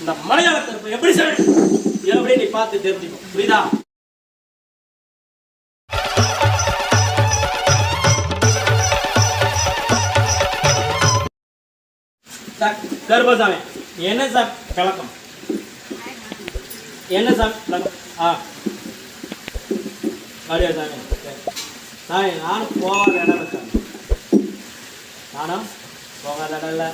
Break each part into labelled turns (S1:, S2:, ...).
S1: இந்த மலையாள கருப்பு எப்படி சாமி எப்படி நீ பார்த்து தெரிஞ்சுக்கோ. புரியுதா? கருப்பசாமி என்ன சார் கலக்கம்? என்ன சாமி கலக்கம்? அப்படியா சாமி? சாமி நானும் போகாத இடம் சாமி. நானும் போகாத இடம் இல்லை.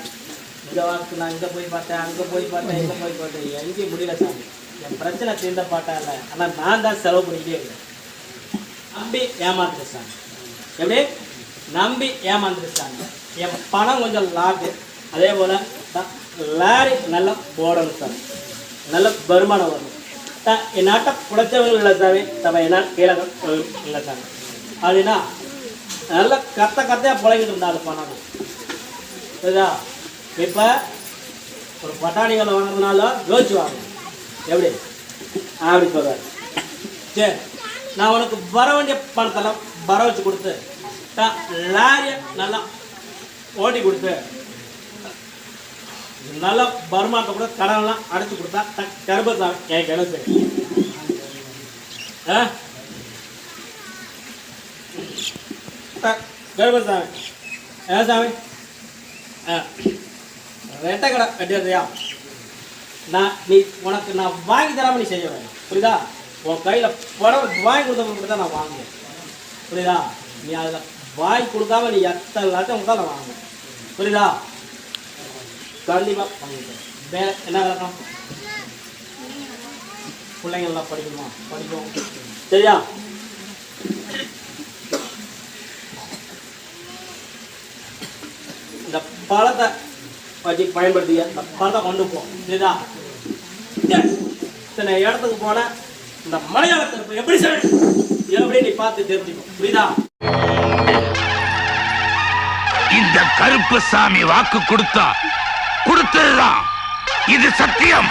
S1: இந்த வாரத்துக்கு நான் இங்கே போய் பார்த்தேன், அங்கே போய் பார்த்தேன், இங்கே போய் பார்த்தேன், எங்கேயும் முடியல சாமி. என் பிரச்சனை தீர்ந்த பாட்டா இல்லை. ஆனால் நான் தான் செலவு பண்ணிக்கிட்டே இருக்கேன். நம்பி ஏமாந்துட்டு சாமி. எப்படி நம்பி ஏமாந்துட்டு சாமி. என் பணம் கொஞ்சம் லாக்கு. அதே போல் லாரி நல்லா போடணும் சார். நல்ல வருமானம் வரணும். என் நாட்டை குடைச்சவங்க இல்லை சாமி. தப்ப என்ன கீழே இல்லை சாமி. அப்படின்னா நல்லா கத்தையாக புழங்கிட்டு இருந்தா அது பணம். சரிதா? இப்போ ஒரு பட்டாணிகளை வாங்குறதுனால யோசிச்சு வாங்க. எப்படி அப்படி சொல்கிறார். சரி, நான் உனக்கு வர வேண்டிய பணத்தெல்லாம் வர வச்சு கொடுத்து லாரியை நல்லா ஓட்டி கொடுத்து நல்ல வருமானத்தை கூட கடன்லாம் அடைச்சி கொடுத்தா கருப்பசாமி எனக்கு என்ன சரி. கருப்பசாமி ஏன் சாமி ரெட்டை கடை கட்டியா? நீ உனக்கு நான் வாங்கி தராமல் நீ செய்ய வேணும். புரியுதா? உன் கையில் படம் வாங்கி கொடுத்தவங்க தான் நான் வாங்குவேன். புரியுதா? நீ அதில் வாங்கி கொடுக்காம நீ எத்தனை லட்சம் கொடுத்தா நான் வாங்குவேன். புரியுதா? கண்டிப்பாக வாங்கிக்கிறேன். வேறு என்ன விளக்கம்? பிள்ளைங்கள்லாம் படிக்கணுமா? படிக்கும். சரியா? இந்த பழத்தை வச்சு பயன்படுத்திய இந்த பழத்தை கொண்டு போ. சரிதா? இத்தனை இடத்துக்கு போன இந்த மலையாள கருப்பு எப்படி சார் எப்படி நீ பார்த்து தெரிஞ்சுக்கோ. புரியுதா?
S2: இந்த கருப்பு சாமி வாக்கு கொடுத்தா கொடுத்துதான். இது சத்தியம்.